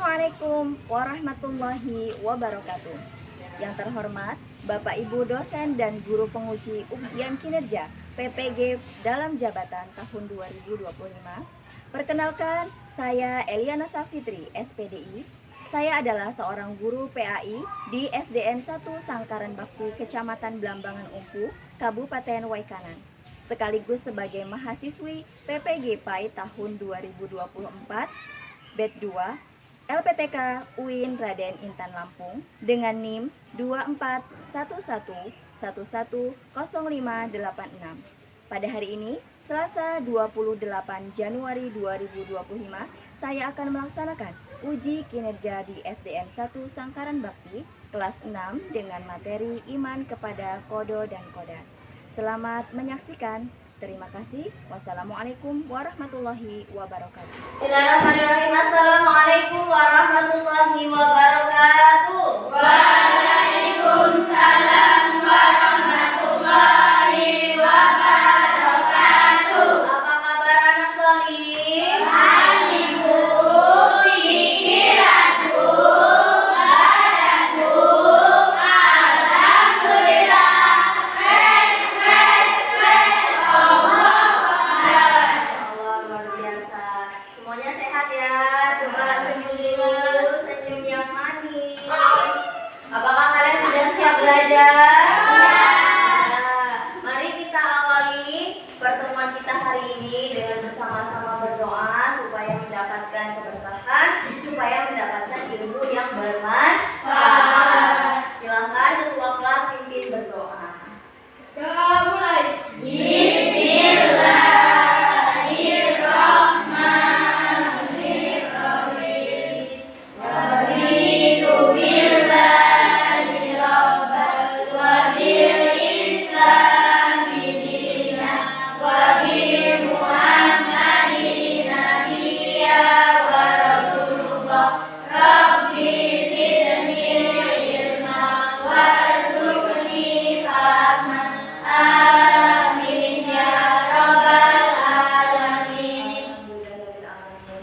Assalamualaikum warahmatullahi wabarakatuh. Yang terhormat Bapak Ibu dosen dan guru penguji ujian kinerja PPG dalam jabatan tahun 2025. Perkenalkan, saya Eliana Safitri, SPDI. Saya adalah seorang guru PAI di SDN 1 Sangkaran Bakti, Kecamatan Blambangan Umpu, Kabupaten Waikanan. Sekaligus sebagai mahasiswi PPG PAI tahun 2024, Batch 2, LPTK UIN Raden Intan Lampung dengan NIM 2411110586. Pada hari ini, Selasa 28 Januari 2025, saya akan melaksanakan uji kinerja di SDN 1 Sangkaran Bakti kelas 6 dengan materi iman kepada kodo dan kodar. Selamat menyaksikan. Terima kasih. Wassalamualaikum warahmatullahi wabarakatuh. Bismillahirrahmanirrahim. Assalamualaikum warahmatullahi wabarakatuh. Waalaikumsalam warahmatullahi wabarakatuh. Apa kabar anak solih? Hatiku, pikiranku, badanku, alhamdulillah. Allah luar biasa. Semuanya sehat ya. Coba senyum dulu, senyum yang manis. Apakah kalian sudah siap belajar? Nah, mari kita awali pertemuan kita hari ini dengan bersama-sama berdoa supaya mendapatkan keberkahan, supaya mendapatkan ilmu yang bermanfaat. Silakan ketua kelas pimpin berdoa. Doa mulai. Bismillahirrahmanirrahim. Raditu billahi rabbal wa bil islami dinan wa bi Muhammadin nabiyya wa rasulullah. Rabbi zidni ilma warzuqni fahman. Amin ya rabbal alamin.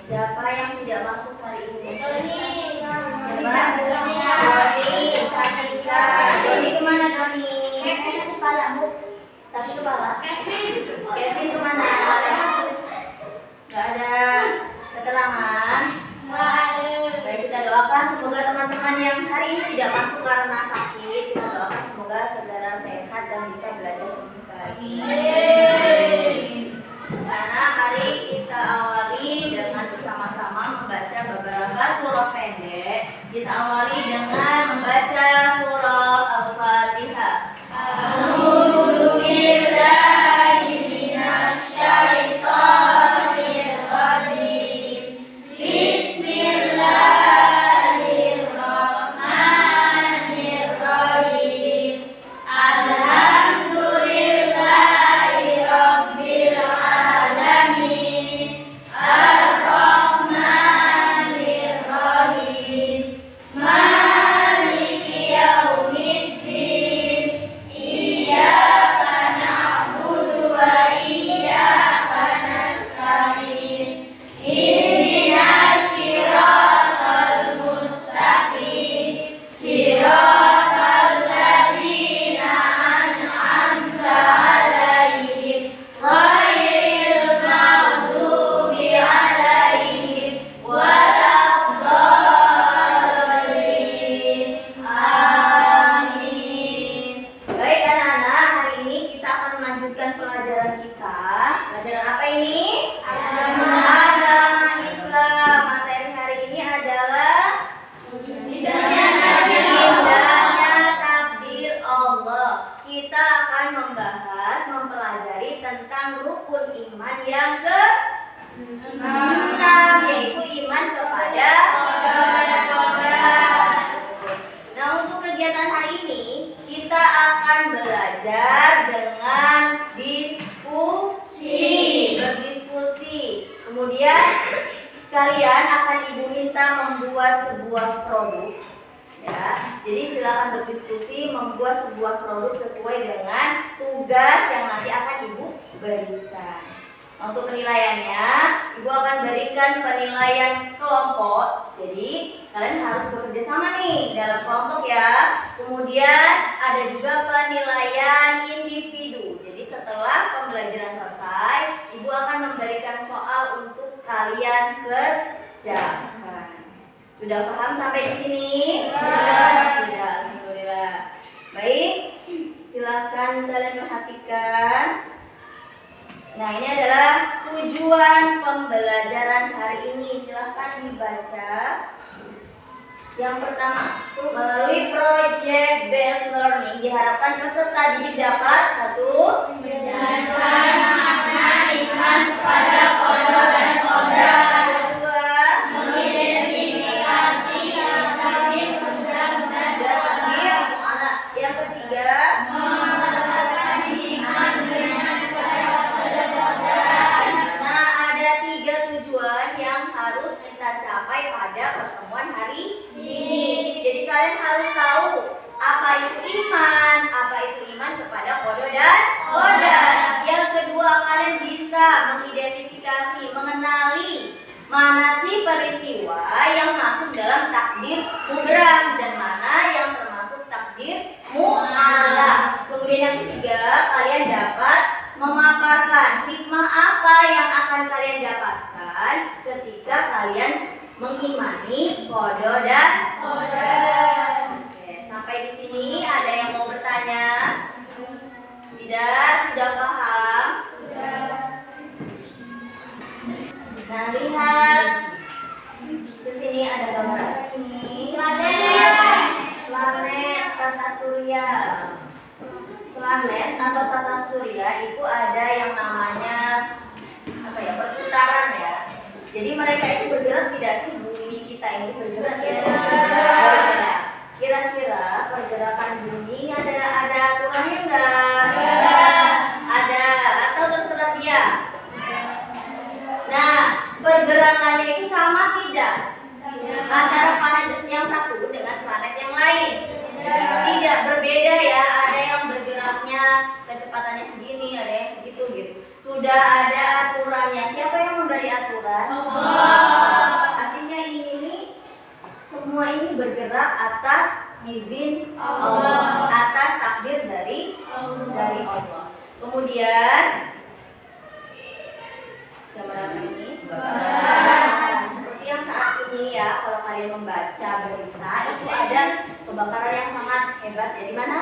Siapa yang tidak masuk hari ini? Doni. Siapa? Doni, Cantika. Doni kemana Doni? Satu kepala. Kevin kemana? Gak ada keterangan. Baik, kita doakan semoga teman-teman yang hari ini tidak masuk karena sakit, kita doakan semoga segera sehat dan bisa belajar lebih baik. Karena hari kita awali dengan bersama-sama membaca beberapa surah pendek. Kita awali dengan membaca surah Al-Fatihah. A'udzu billahi minasy syaithanir rajim. Bismillahirrahmanirrahim. Alhamdulillahi rabbil alamin. Ar-Rahmanir Rahim. Maliki yaumiddin. Iyyaka na'budu wa iyyaka nasta'in. Ihdinas siratal mustaqim. Siratal ladzina an'amta 'alaihim ghairil maghdubi 'alaihim waladdallin. Amin. Baik anak-anak, hari ini kita akan melanjutkan pelajaran kita. Pelajaran apa ini? Agama Islam. Materi hari ini adalah indahnya takdir Allah. Kita akan membahas, mempelajari tentang rukun iman yang ke-6, yaitu iman kepada Nah, untuk kegiatan hari ini kita akan belajar dengan berdiskusi. Kemudian kalian akan ibu minta membuat sebuah produk. Ya, jadi silakan berdiskusi membuat sebuah produk sesuai dengan tugas yang nanti akan ibu berikan. Untuk penilaiannya, ibu akan berikan penilaian kelompok. Jadi kalian harus bekerja sama nih dalam kelompok ya. Kemudian ada juga penilaian individu. Jadi setelah pembelajaran selesai, Ibu akan memberikan soal untuk kalian kerjakan. Sudah paham sampai di sini? Sudah, alhamdulillah. Baik, silakan kalian perhatikan. Nah, ini adalah tujuan pembelajaran hari ini. Silakan dibaca. Yang pertama, melalui project based learning diharapkan peserta didik dapat satu, menjelaskan makna iman kepada qada dan qadar. kedua, Mengidentifikasi takdir benar-benar takdir, yang ketiga, mengatakan iman dengan kepada qada qadar. nah ada 3 tujuan yang harus kita capai pada pertemuan hari ini. Jadi kalian harus tahu apa itu iman kepada qada dan qadar. Yang kedua, kalian bisa mengidentifikasi, mengenali mana sih peristiwa yang masuk dalam takdir mubram dan mana yang termasuk takdir mu'allaq. Kemudian yang ketiga, kalian dapat memaparkan hikmah apa yang akan kalian dapatkan ketika kalian mengimani qada dan qadar. Oke, sampai di sini ada yang mau bertanya? Tidak? Sudah paham? Nah, lihat ke sini ada gambar apa ini? Planet tata surya. Planet atau tata surya itu ada yang namanya apa ya? Perputaran ya. Jadi mereka itu bergerak tidak sih? Bumi kita ini bergerak ya? Bergerak. Kira-kira pergerakan bumi ini ada aturannya enggak? Ada. Atau terserah dia? Nah, pergerakannya itu sama tidak? Antara planet yang satu dengan planet yang lain? Tidak, berbeda ya. Ada yang bergeraknya kecepatannya segini, ada yang segitu gitu. Sudah ada aturannya. Siapa yang memberi aturan? Artinya ini semua ini bergerak atas izin Allah, atas takdir dari Allah. Kemudian gambar apa ini? Nah, seperti yang saat ini ya, kalau kalian membaca berita itu ada kebakaran yang sangat hebat ya. Di mana?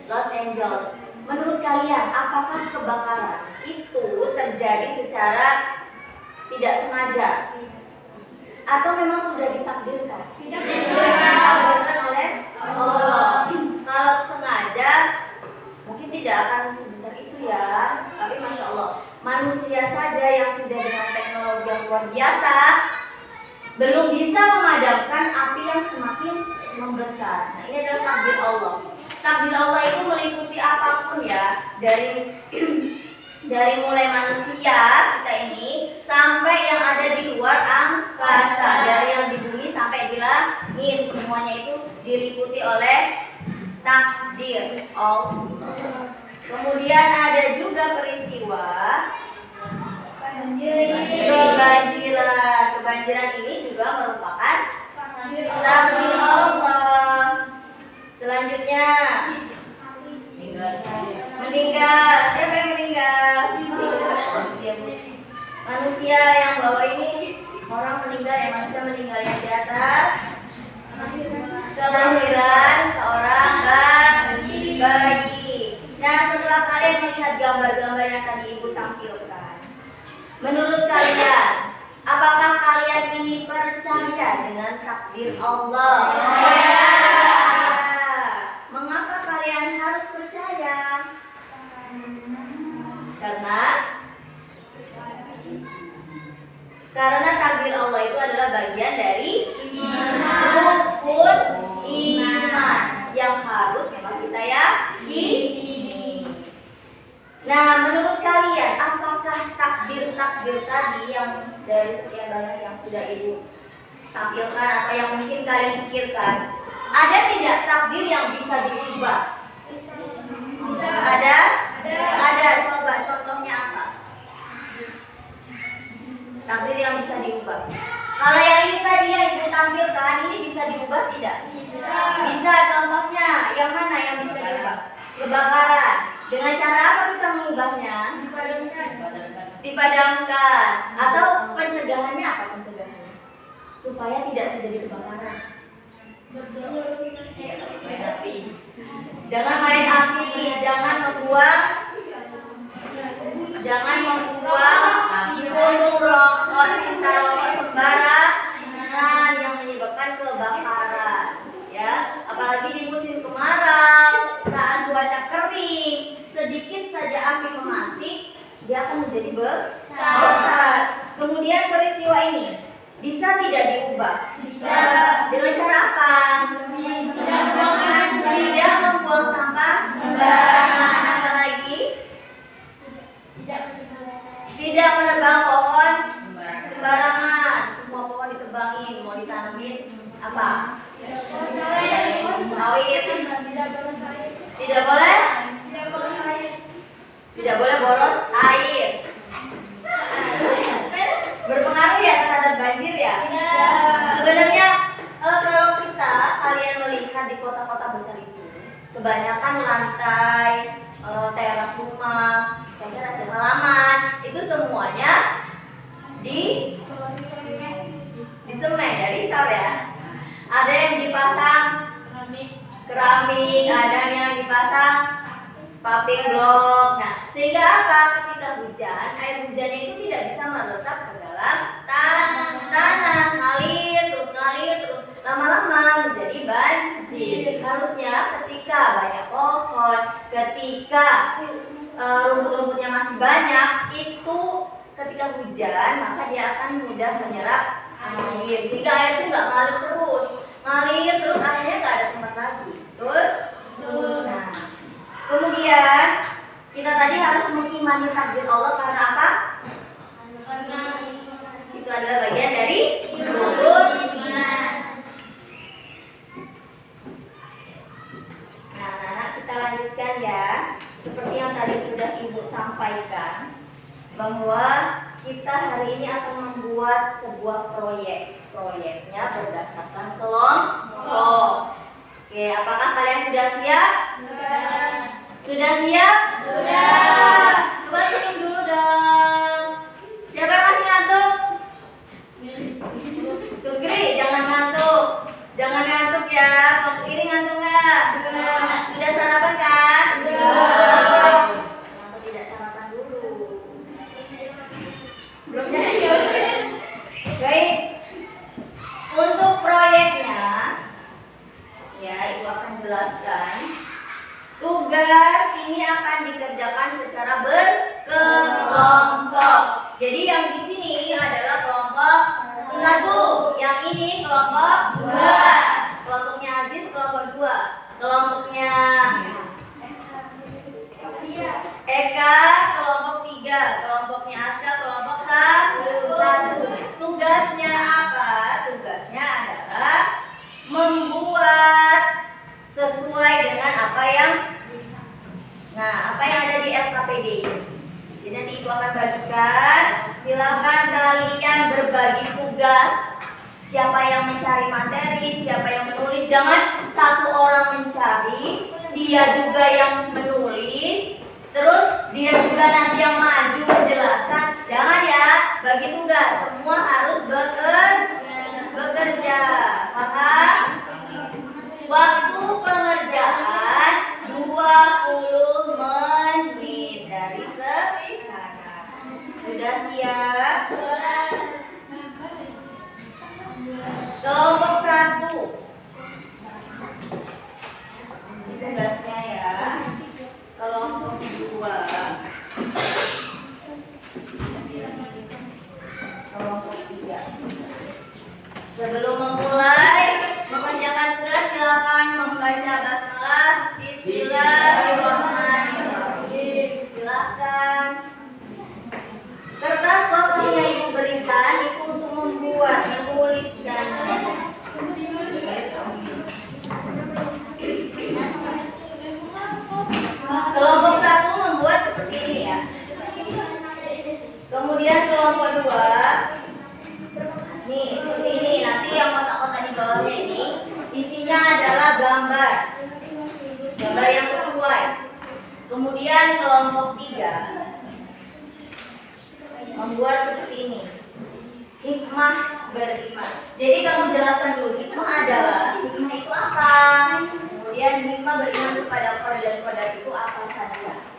Los Angeles. Menurut kalian, apakah kebakaran itu terjadi secara tidak sengaja atau memang sudah ditakdirkan? Ditakdirkan oleh Allah. Kalau sengaja mungkin tidak akan sebesar itu ya. Tapi masya Allah, manusia saja yang sudah dengan teknologi yang luar biasa belum bisa memadamkan api yang semakin membesar. Nah, ini adalah takdir Allah. Takdir Allah itu meliputi apapun ya, dari mulai manusia kita ini sampai yang ada di luar angkasa, dari yang di bumi sampai di langit, semuanya itu diliputi oleh takdir Allah. Kemudian ada juga peristiwa kebanjiran. Kebanjiran ini juga merupakan takdir Allah. Selanjutnya meninggal. Siapa yang meninggal? Manusia yang bawah ini orang meninggal ya, manusia meninggal yang di atas kelahiran seorang bayi. Nah, setelah kalian melihat gambar-gambar yang tadi Ibu tampilkan, menurut kalian apakah kalian ini percaya dengan takdir Allah? Mengapa kalian harus percaya? Karena takdir Allah itu adalah bagian dari rukun iman yang harus memang kita yakini. Nah, menurut kalian apakah takdir-takdir tadi yang dari sekian banyak yang sudah Ibu tampilkan atau yang mungkin kalian pikirkan, ada tidak takdir yang bisa diubah? Ada? Ada. Coba contohnya apa? Takdir yang bisa diubah. Kalau yang ini tadi yang Ibu tampilkan bisa diubah tidak? Bisa. Contohnya yang mana yang bisa diubah? Kebakaran. Dengan cara apa kita mengubahnya? Dipadamkan. Atau pencegahannya apa pencegahannya? Supaya tidak terjadi kebakaran. Jangan main api, jangan membuang puntung rokok, sisa rokok sembarangan yang menyebabkan kebakaran. Ya, apalagi di musim kemarau, saat cuaca kering, sedikit saja api memantik, dia akan menjadi besar. Kemudian peristiwa ini bisa tidak diubah? Bisa. Dengan cara apa? Tidak membuang sampah sembarangan. Apa lagi? Tidak menebang pohon sembarangan. Semua pohon ditebangin, mau ditanemin apa? Sawit. Tidak boleh? Tidak boleh boros air. Berpengaruh ya terhadap banjir ya? Sebenarnya kalau kalian melihat di kota-kota besar itu, kebanyakan lantai, teras rumah, teras halaman, itu semuanya di semen ya, dicor ya. Ada yang dipasang keramik, ada yang dipasang paving block. Nah, sehingga apa? Ketika hujan, air hujannya itu tidak bisa meresap ke dalam tanah, ngalir terus, lama-lama menjadi banjir. Harusnya ketika banyak pohon, ketika rumput-rumputnya masih banyak, itu ketika hujan maka dia akan mudah menyerap air, sehingga air itu nggak ngalir terus, akhirnya nggak ada tempat lagi. Betul? Nah, kemudian kita tadi harus mengimani takdir Allah karena apa? Itu adalah bagian dari rukun iman. Nah, anak-anak, kita lanjutkan ya. Seperti yang tadi sudah Ibu sampaikan, bahwa kita hari ini akan membuat sebuah proyeknya berdasarkan kelompok. Oke, apakah kalian sudah siap? Sudah siap? Sudah. Coba senyum dulu dong. Siapa yang masih ngantuk? Sugri, jangan ngantuk. Jangan ngantuk ya. Kelompok ini ngantuk nggak? Sudah sarapan kan? Kenapa tidak sarapan dulu? Belum jadi. Baik. Untuk proyeknya, ya, Ibu akan jelaskan. Tugas ini akan dikerjakan secara berkelompok. Jadi yang di sini adalah kelompok 1, yang ini kelompok 2. Kelompoknya Aziz kelompok 2. Kelompoknya Eka kelompok 3. Kelompoknya Aska kelompok 1. Tugasnya apa? Tugasnya adalah membuat sesuai dengan apa yang ada di LKPD. Jadi nanti Ibu akan bagikan. Silakan kalian berbagi tugas. Siapa yang mencari materi, siapa yang menulis. Jangan satu orang mencari, dia juga yang menulis, terus dia juga nanti yang maju menjelaskan. Jangan ya, bagi tugas. Semua harus bekerja. Paham? Waktu pengerjaan 20 menit dari sekarang. Sudah siap? Kelompok 1. Tugasnya ya. Kelompok 2. Kelompok 3. Sebelum memulai mengerjakan tugas, silakan membaca basmalah. Bismillahirrahmanirrahim. Silakan. Kertas kosong yang Ibu berikan itu untuk membuat, menuliskan. Kelompok 1 membuat seperti ini ya. Kemudian kelompok 2 nih seperti ini. Nanti yang kotak-kotak di bawahnya ini isinya adalah gambar yang sesuai. Kemudian kelompok 3 membuat seperti ini. Hikmah beriman. Jadi kamu jelaskan dulu hikmah itu apa? Kemudian hikmah beriman kepada qadar dan qadar itu apa saja?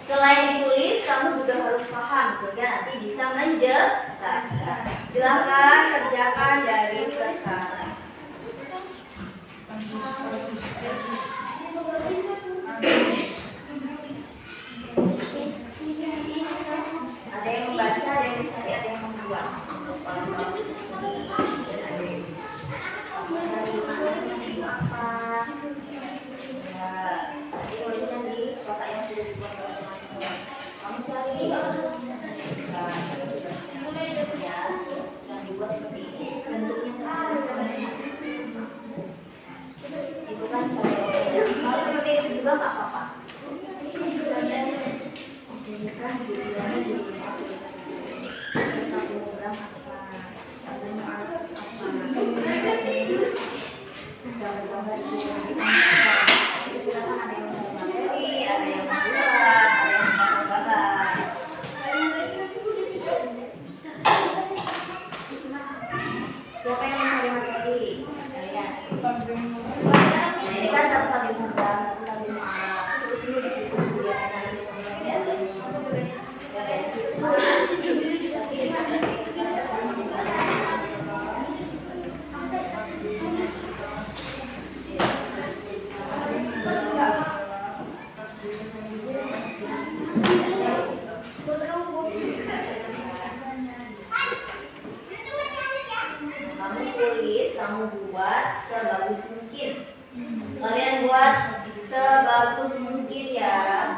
Selain ditulis, kamu juga harus paham sehingga nanti bisa menjelaskan. Silakan kerjakan dari sekarang. Ada yang membaca, ada yang mencari, ada yang membuat. Mencari apa? Ya, tulisnya di kotak yang sudah dibuat oleh teman-teman. Kamu cari ya, yang dibuat seperti ini. Bentuknya kasar. Itu kan contohnya. Kalau seperti itu juga nggak apa-apa. Ini kan dibilangnya di sini aku terus aku bilang apa? Gambar-gambar itu silakan ada yang mau materi, ada yang membuat, ada yang mau gambar. Siapa yang mencari materi? Kalian. Nah ini kan satu kali mudah, satu kali maaf. Terus dulu di buku dia nanti kemudian ada yang mau kamu tulis, kamu buat sebagus mungkin. Kalian buat sebagus mungkin ya.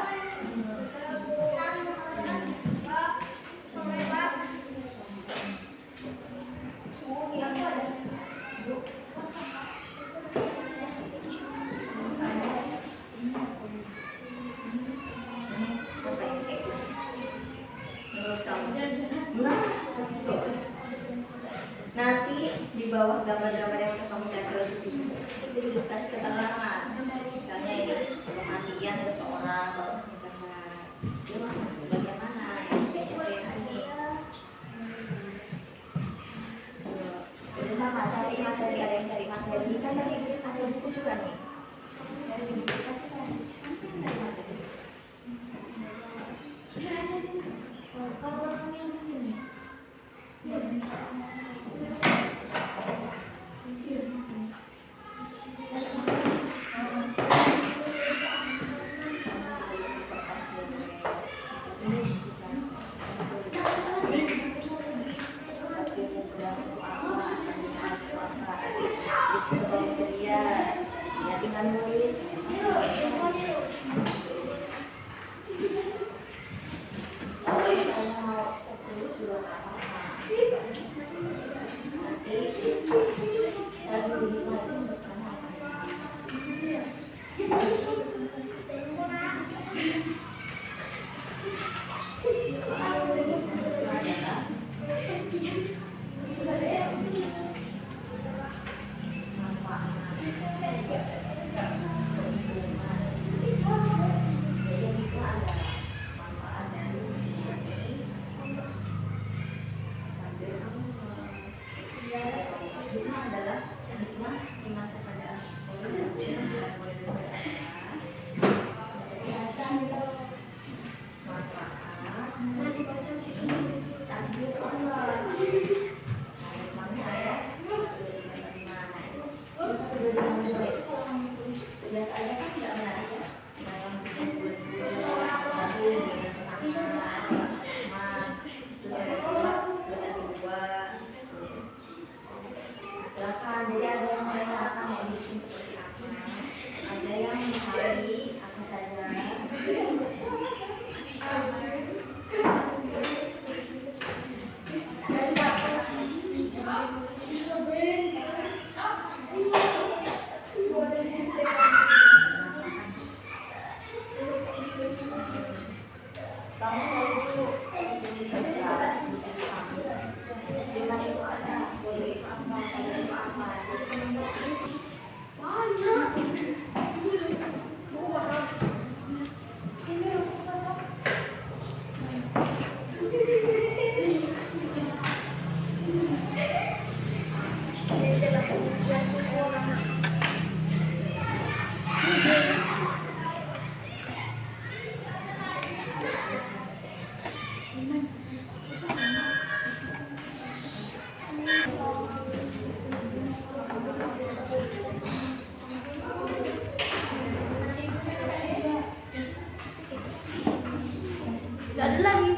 Nanti di bawah gambar-gambar yang udah kamu tempel di sini itu dikasih keterangan. Misalnya ini kematian seseorang, kalau dia masuk bagian mana, yang sini. Udah sama cari materi, ada yang cari materi. Kan tadi ada buku juga nih. Dari buku kasih kan. Kalau orang yang ini. Tinggal nulis. Kalau misalnya mau 10 juga nggak apa-apa. Nanti saya beli lima itu untuk anak. Gak ada lagi.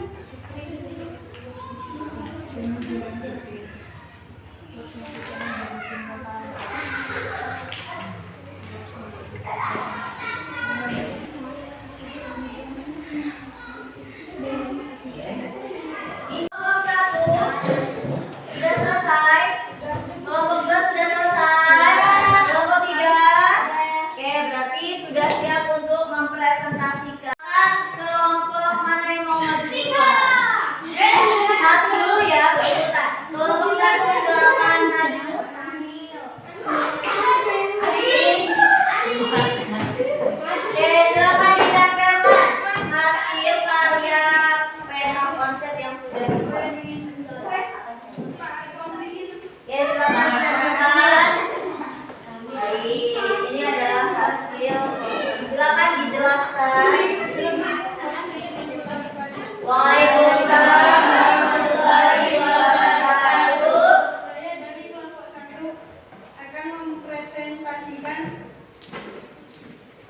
Kelompok 1 sudah selesai. Kelompok 2 sudah selesai. Kelompok 3. Oke, berarti sudah siap untuk mempresentasikan. Kelompok mana yang mau maju? Satu dulu ya, berurutan. Kelompok 1 silakan maju. Oke, silakan ditempelkan hasil karya pena konsep yang sudah dibuat. Oke, silakan ditempelkan. Baik, ini adalah hasil. Silakan dijelaskan. Waalaikumsalam warahmatullahi wabarakatuh. Saya dari kelompok 1 akan mempresentasikan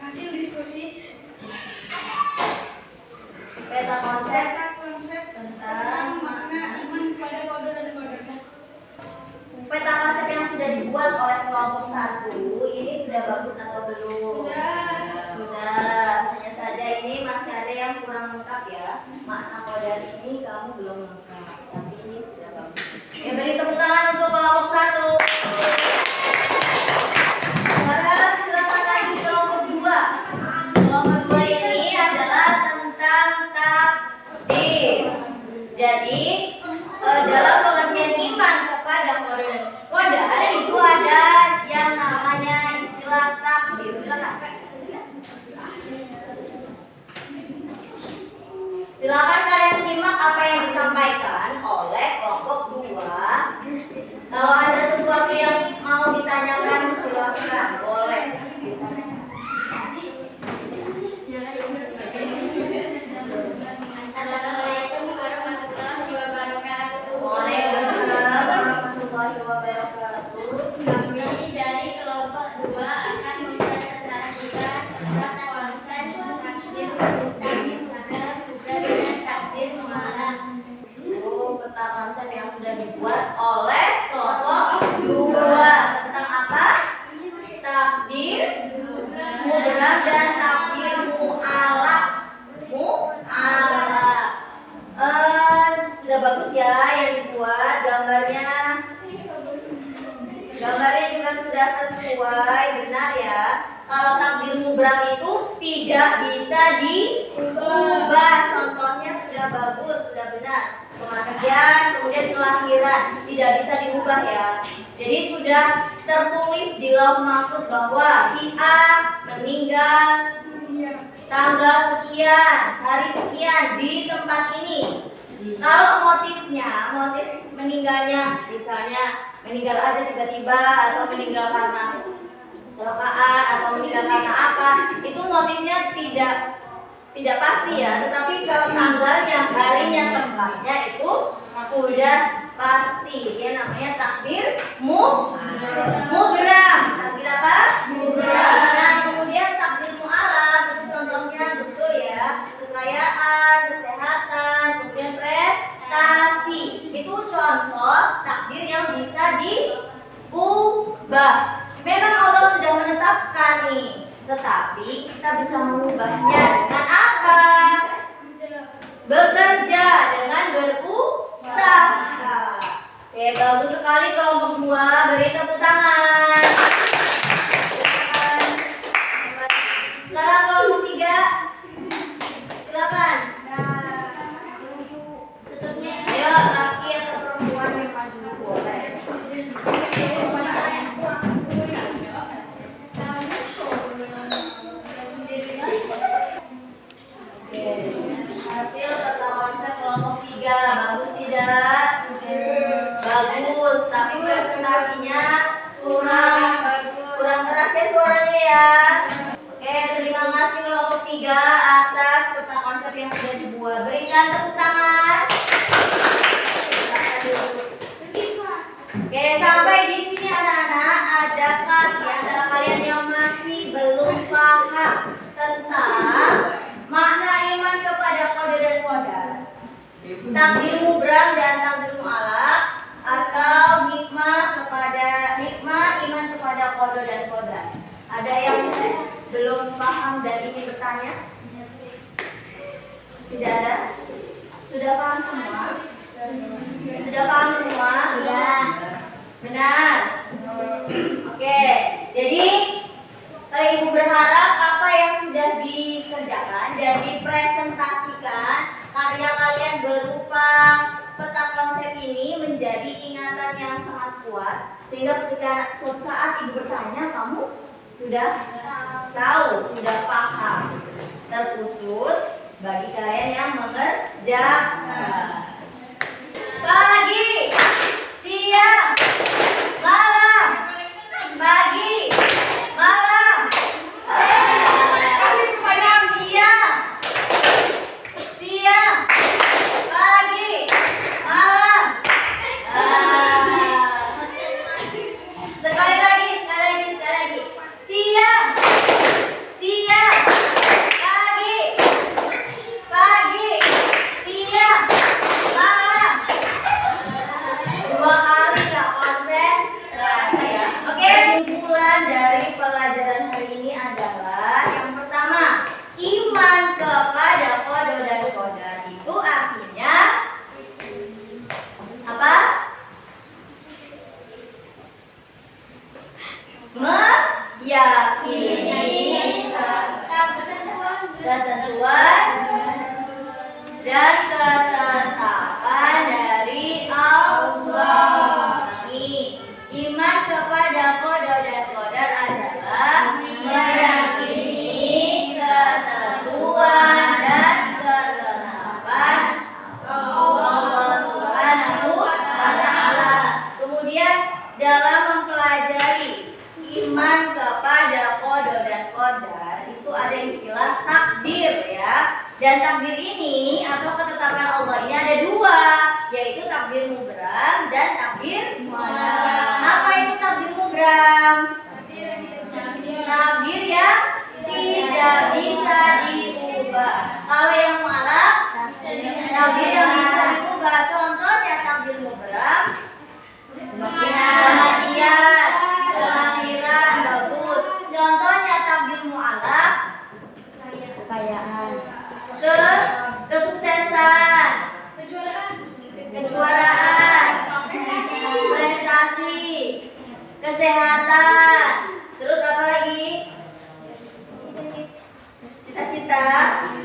hasil diskusi Peta konsep konsep tentang makna iman pada kode dan kode. peta konsep yang sudah dibuat oleh kelompok 1 ini sudah bagus atau belum? Sudah. Hanya saja ini masih ada yang kurang lengkap ya. Makna kodar ini kamu belum lengkap, tapi ini sudah bagus. Ya, beri tepuk tangan untuk kelompok 1. Sekarang silakan lagi kelompok 2. Kelompok 2 ini adalah tentang takdir. Jadi dalam pengertian iman kepada kode dan kodar itu ada yang namanya istilah takdir. Silakan kalian simak apa yang disampaikan oleh kelompok 2. Kalau ada sesuatu yang mau ditanyakan silakan, boleh ditanyakan. Assalamualaikum warahmatullahi wabarakatuh. Waalaikumsalam warahmatullahi wabarakatuh. Kami dari kelompok 2 akan mempresentasikan tentang konsep takdir mana juga dengan takdir mengarah. Peta konsep yang sudah dibuat oleh kelompok 2 tentang apa? Takdir mutlak dan takdir mu'alaq. Sudah bagus ya yang dibuat gambarnya. Gambarnya juga sudah sesuai, benar ya. Kalau takdir mutlak itu tidak bisa diubah. Contohnya sudah bagus, sudah benar. Kematian, kemudian kelahiran tidak bisa diubah ya. Jadi sudah tertulis di lauh mahfuz bahwa si A meninggal tanggal sekian, hari sekian di tempat ini. Kalau motifnya, motif meninggalnya misalnya meninggal aja tiba-tiba atau meninggal karena kecelakaan atau meninggal karena apa, itu motifnya tidak pasti ya. Tetapi kalau tanggalnya, harinya, tempatnya itu sudah pasti. Dia namanya takdir mubram. Takdir apa? Mubram. Nah, kemudian takdir mu'alaq itu contohnya betul ya, kekayaan, kesehatan, kemudian prestasi. Itu contoh takdir yang bisa diubah. Memang Allah sudah menetapkan nih, tetapi kita bisa mengubahnya dengan apa? Bekerja, dengan berusaha. Oke, bagus sekali kelompok 2, beri tepuk tangan. Sekarang kelompok 3, silakan. Ayo, laki atau perempuan yang maju boleh. sini anak-anak, adakah di antara kalian yang masih belum paham tentang makna iman kepada qada dan qadar? Takdir mubram dan takdir mu'allaq, atau hikmah iman kepada qada dan qadar? Ada yang belum paham dan ingin bertanya? Tidak ada? Sudah paham semua? Sudah paham semua? Sudah. Benar. Oke, jadi Ibu berharap apa yang sudah dikerjakan dan dipresentasikan karya kalian berupa peta konsep ini menjadi ingatan yang sangat kuat, sehingga ketika suatu saat Ibu bertanya, kamu sudah tahu, sudah paham. Terkhusus bagi kalian yang mengerjakan. Pagi, siang, malam. Pagi, malam. Siang, pagi, malam. Sekali lagi. Siang, pagi, siang, malam. 2 kali nggak konsentrasi ya. Oke, kesimpulan dari pelajaran hari ini adalah yang pertama, iman kepada qada dan qadar itu artinya apa? Meyakini ketentuan dan ketetapan dari Allah. Iman kepada qada dan qadar adalah meyakini ketentuan dan ketetapan Allah Subhanahu wa ta'ala. Kemudian dalam mempelajari iman kepada qada dan qadar itu ada istilah takdir ya. Dan takdir ini atau ketetapan Allah ini ada 2, yaitu takdir mubram dan takdir mu'allaq. Apa itu takdir mubram? Takdir yang tidak bisa diubah. Kalau yang mu'allaq, takdir yang bisa diubah. Contohnya takdir mubram, kematian, kelahiran, bagus. Contohnya takdir mu'allaq, Kekayaan. kesuksesan, kejuaraan, prestasi, kesehatan. Terus apa lagi? Cita-cita.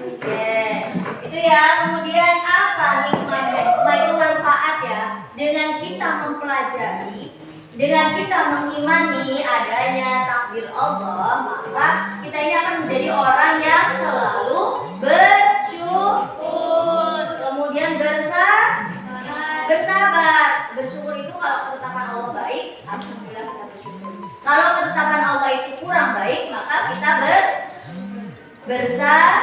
Oke. Itu ya. Kemudian apa hikmah? Hikmah itu manfaat ya. Dengan kita mempelajari, dengan kita mengimani adanya takdir Allah, maka kita ini akan menjadi orang yang selalu bersyukur. Kemudian bersabar. Bersyukur itu kalau ketetapan Allah baik, alhamdulillah kita bersyukur. Kalau ketetapan Allah itu kurang baik, maka kita bersabar.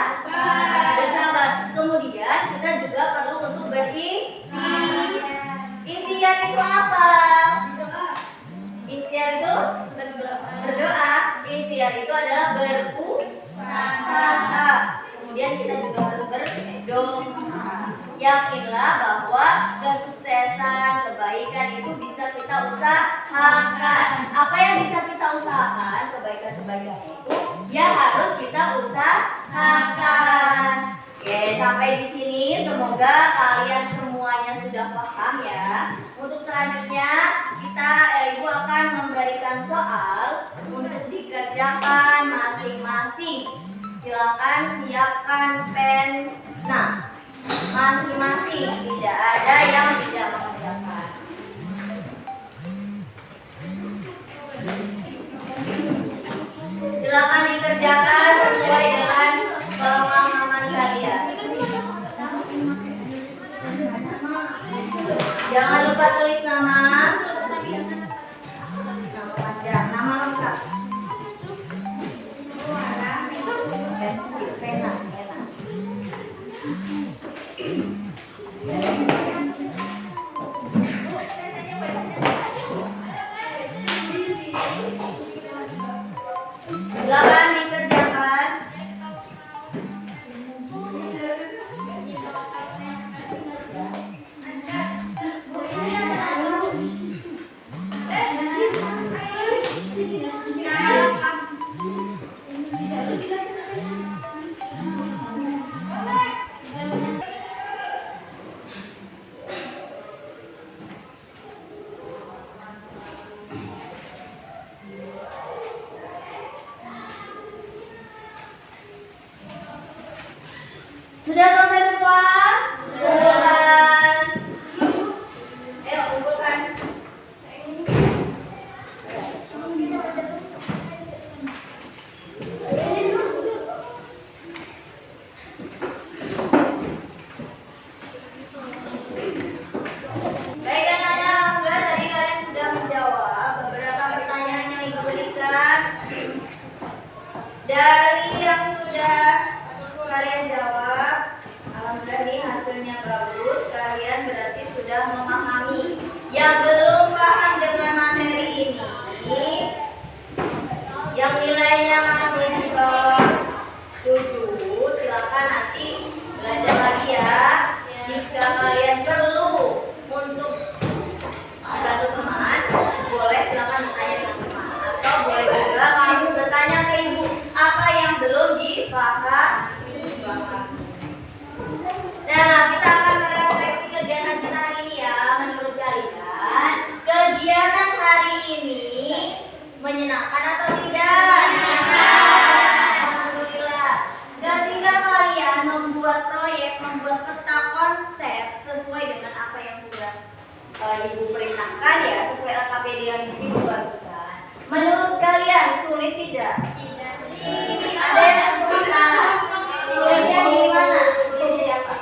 Kemudian kita juga perlu untuk berikhtiar. Ikhtiar itu apa? Ikhtiar itu berdoa. Ikhtiar itu adalah berusaha. Kemudian kita juga harus berdoa. Yakinlah bahwa kesuksesan, kebaikan itu bisa kita usahakan. Apa yang bisa kita usahakan? Kebaikan-kebaikan itu ya harus kita usahakan. Oke, sampai di sini semoga kalian semuanya sudah paham ya. Untuk selanjutnya Ibu akan memberikan soal untuk dikerjakan masing-masing. Silakan siapkan pena masing-masing, tidak ada yang tidak mengerjakan. Silakan dikerjakan sesuai dengan pemahaman kalian. Jangan lupa tulis nama panjang, nama lengkap, pensil, pena. Dari yang sudah kalian jawab, alhamdulillah nih hasilnya bagus. Kalian berarti sudah memahami. Yang belum paham dengan materi ini, yang nilainya masih di bawah 7, silakan nanti belajar lagi ya. Jika kalian perlu untuk membantu teman, boleh silakan bertanya dengan teman, atau boleh juga kamu bertanya ke ibu apa yang belum dipahami. Nah, kita akan merefleksi kegiatan kita hari ini ya. Menurut kalian, kegiatan hari ini menyenangkan atau tidak? Alhamdulillah. Dan tinggal kalian membuat proyek, membuat peta konsep sesuai dengan apa yang sudah ibu perintahkan ya, sesuai LKPD yang ibu bagikan. Menurut kalian sulit tidak? Tidak. Ada yang kesulitan? Sulitnya di mana? Sulit di apa?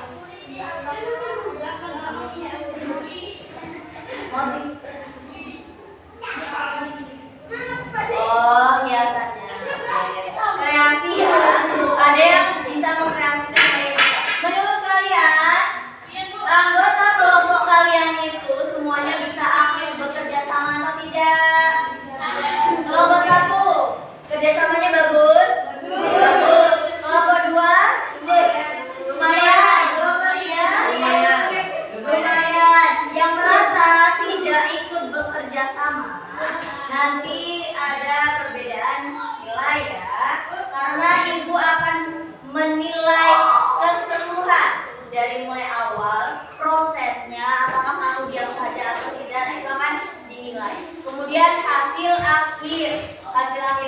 Motif. Oh, biasanya. Kreasi ya. Ada yang bisa mengkreasikan kayak gitu. Menurut kalian, anggota kelompok kalian itu semuanya bisa aktif bekerja sama atau tidak? Kelompok 1, kerjasamanya bagus? Bagus. Kelompok 2, lumayan. Kelompok 3, lumayan. Yang merasa tidak ikut bekerja sama, nanti ada perbedaan nilai ya, karena ibu akan menilai keseluruhan dari mulai awal prosesnya, apakah kamu diam saja atau tidak, nah itu akan dinilai. Kemudian hasil akhir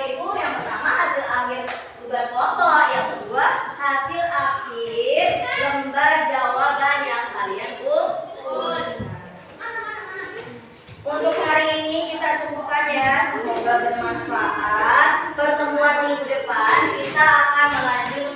itu yang pertama hasil akhir tugas kelompok, yang kedua hasil akhir lembar jawaban yang kalian ukur. Untuk hari ini kita cukupkan ya, semoga bermanfaat. Pertemuan minggu depan kita akan melanjut